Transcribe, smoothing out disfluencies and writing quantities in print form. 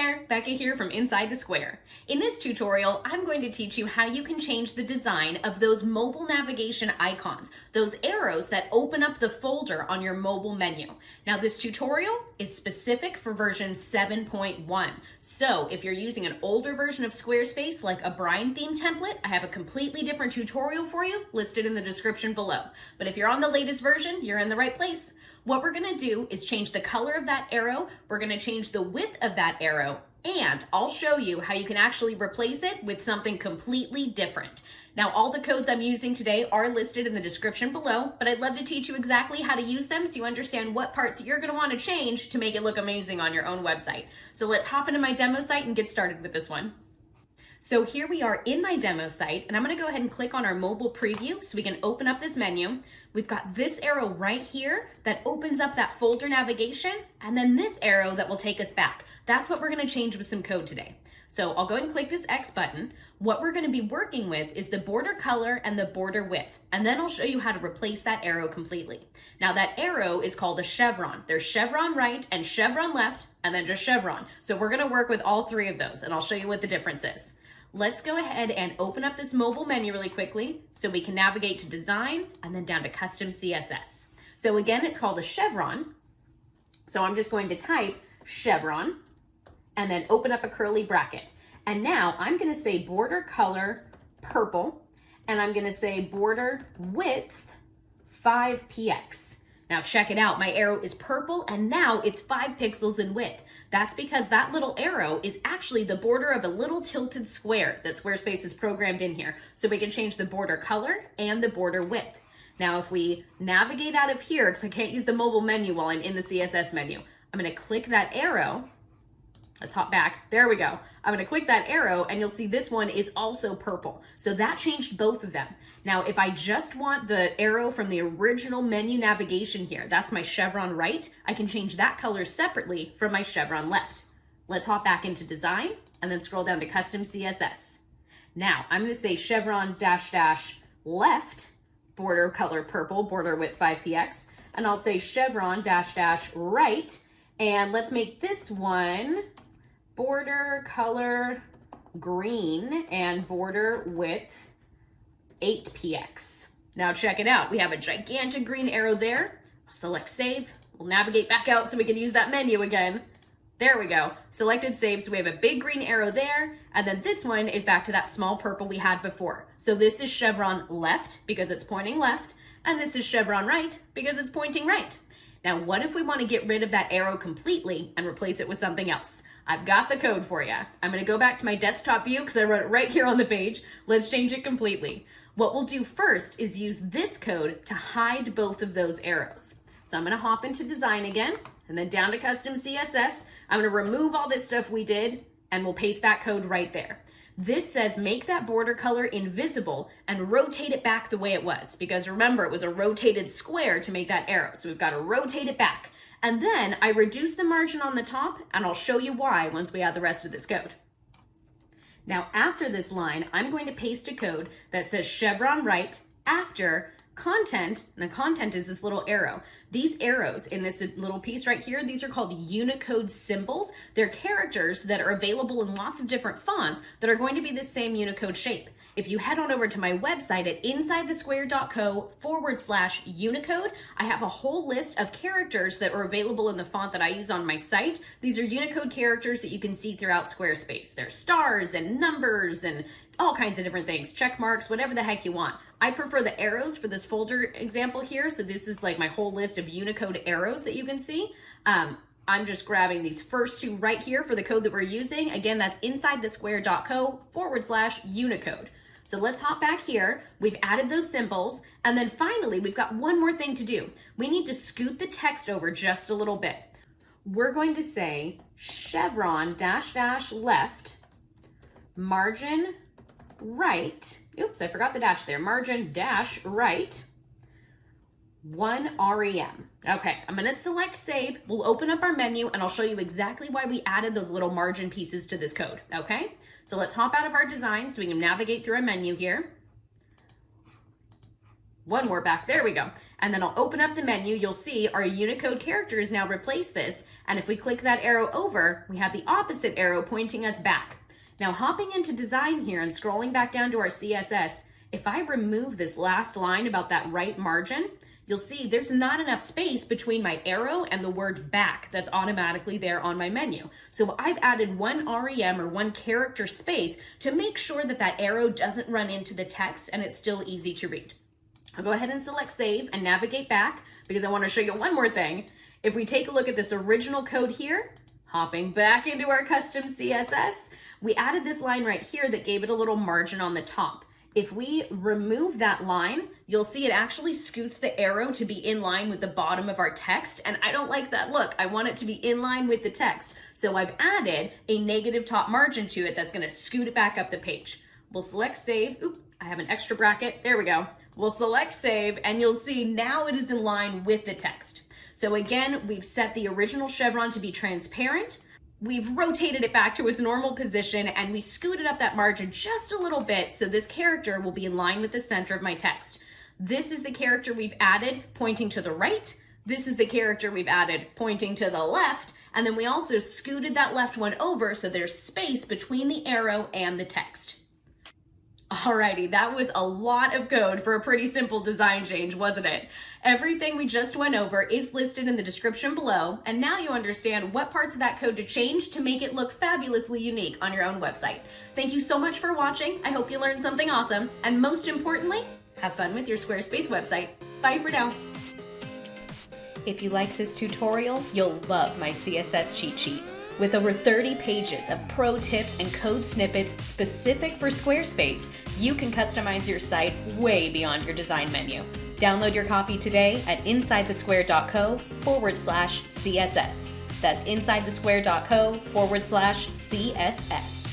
there, Becca here from Inside the Square. In this tutorial, I'm going to teach you how you can change the design of those mobile navigation icons, those arrows that open up the folder on your mobile menu. Now this tutorial is specific for version 7.1. So if you're using an older version of Squarespace like a Brine theme template, I have a completely different tutorial for you listed in the description below. But if you're on the latest version, you're in the right place. What we're gonna do is change the color of that arrow, we're gonna change the width of that arrow, and I'll show you how you can actually replace it with something completely different. Now, all the codes I'm using today are listed in the description below, but I'd love to teach you exactly how to use them so you understand what parts you're gonna wanna change to make it look amazing on your own website. So let's hop into my demo site and get started with this one. So here we are in my demo site, and I'm gonna go ahead and click on our mobile preview so we can open up this menu. We've got this arrow right here that opens up that folder navigation, and then this arrow that will take us back. That's what we're gonna change with some code today. So I'll go ahead and click this X button. What we're gonna be working with is the border color and the border width, and then I'll show you how to replace that arrow completely. Now that arrow is called a chevron. There's chevron right and chevron left, and then just chevron. So we're gonna work with all three of those, and I'll show you what the difference is. Let's go ahead and open up this mobile menu really quickly so we can navigate to design and then down to custom CSS. So again, it's called a chevron. So I'm just going to type chevron and then open up a curly bracket. And now I'm gonna say border color purple, and I'm gonna say border width 5px. Now check it out, my arrow is purple and now it's 5 pixels in width. That's because that little arrow is actually the border of a little tilted square that Squarespace has programmed in here. So we can change the border color and the border width. Now if we navigate out of here, because I can't use the mobile menu while I'm in the CSS menu, I'm gonna click that arrow. Let's hop back, there we go. I'm gonna click that arrow and you'll see this one is also purple. So that changed both of them. Now, if I just want the arrow from the original menu navigation here, that's my chevron right, I can change that color separately from my chevron left. Let's hop back into design and then scroll down to custom CSS. Now, I'm gonna say chevron dash dash left, border color purple, border width 5px, and I'll say chevron dash dash right, and let's make this one border color green and border width 8px. Now check it out. We have a gigantic green arrow there. I'll select save. We'll navigate back out so we can use that menu again. There we go. Selected save. So we have a big green arrow there. And then this one is back to that small purple we had before. So this is chevron left because it's pointing left. And this is chevron right because it's pointing right. Now, what if we want to get rid of that arrow completely and replace it with something else? I've got the code for you. I'm going to go back to my desktop view because I wrote it right here on the page. Let's change it completely. What we'll do first is use this code to hide both of those arrows. So I'm going to hop into design again and then down to custom CSS. I'm going to remove all this stuff we did and we'll paste that code right there. This says make that border color invisible and rotate it back the way it was, because remember it was a rotated square to make that arrow. So we've got to rotate it back. And then I reduce the margin on the top, and I'll show you why once we add the rest of this code. Now after this line, I'm going to paste a code that says chevron right after content, and the content is this little arrow. These arrows in this little piece right here, these are called Unicode symbols. They're characters that are available in lots of different fonts that are going to be the same Unicode shape. If you head on over to my website at insidethesquare.co/Unicode, I have a whole list of characters that are available in the font that I use on my site. These are Unicode characters that you can see throughout Squarespace. There's stars and numbers and all kinds of different things, check marks, whatever the heck you want. I prefer the arrows for this folder example here. So this is like my whole list of Unicode arrows that you can see. I'm just grabbing these first two right here for the code that we're using. Again, that's insidethesquare.co/Unicode. So let's hop back here. We've added those symbols. And then finally, we've got one more thing to do. We need to scoot the text over just a little bit. We're going to say chevron dash dash left, margin right. Oops, I forgot the dash there. Margin dash right, 1 rem. Okay, I'm gonna select save. We'll open up our menu and I'll show you exactly why we added those little margin pieces to this code, okay? So let's hop out of our design so we can navigate through our menu here. one more back, there we go. And then I'll open up the menu, you'll see our Unicode characters now replace this, and if we click that arrow over, we have the opposite arrow pointing us back. Now hopping into design here and scrolling back down to our CSS, if I remove this last line about that right margin, you'll see there's not enough space between my arrow and the word back that's automatically there on my menu. So I've added one REM or one character space to make sure that that arrow doesn't run into the text and it's still easy to read. I'll go ahead and select save and navigate back because I want to show you one more thing. If we take a look at this original code here, hopping back into our custom CSS, we added this line right here that gave it a little margin on the top. If we remove that line, you'll see it actually scoots the arrow to be in line with the bottom of our text, and I don't like that look. I want it to be in line with the text. So I've added a negative top margin to it that's gonna scoot it back up the page. We'll select save. Oop, I have an extra bracket. There we go. We'll select save, and you'll see now it is in line with the text. So again, we've set the original chevron to be transparent. We've rotated it back to its normal position, and we scooted up that margin just a little bit so this character will be in line with the center of my text. This is the character we've added pointing to the right. This is the character we've added pointing to the left. And then we also scooted that left one over so there's space between the arrow and the text. Alrighty, that was a lot of code for a pretty simple design change, wasn't it? Everything we just went over is listed in the description below, and now you understand what parts of that code to change to make it look fabulously unique on your own website. Thank you so much for watching. I hope you learned something awesome, and most importantly, have fun with your Squarespace website. Bye for now. If you like this tutorial, you'll love my CSS cheat sheet. With over 30 pages of pro tips and code snippets specific for Squarespace, you can customize your site way beyond your design menu. Download your copy today at insidethesquare.co/CSS. That's insidethesquare.co/CSS.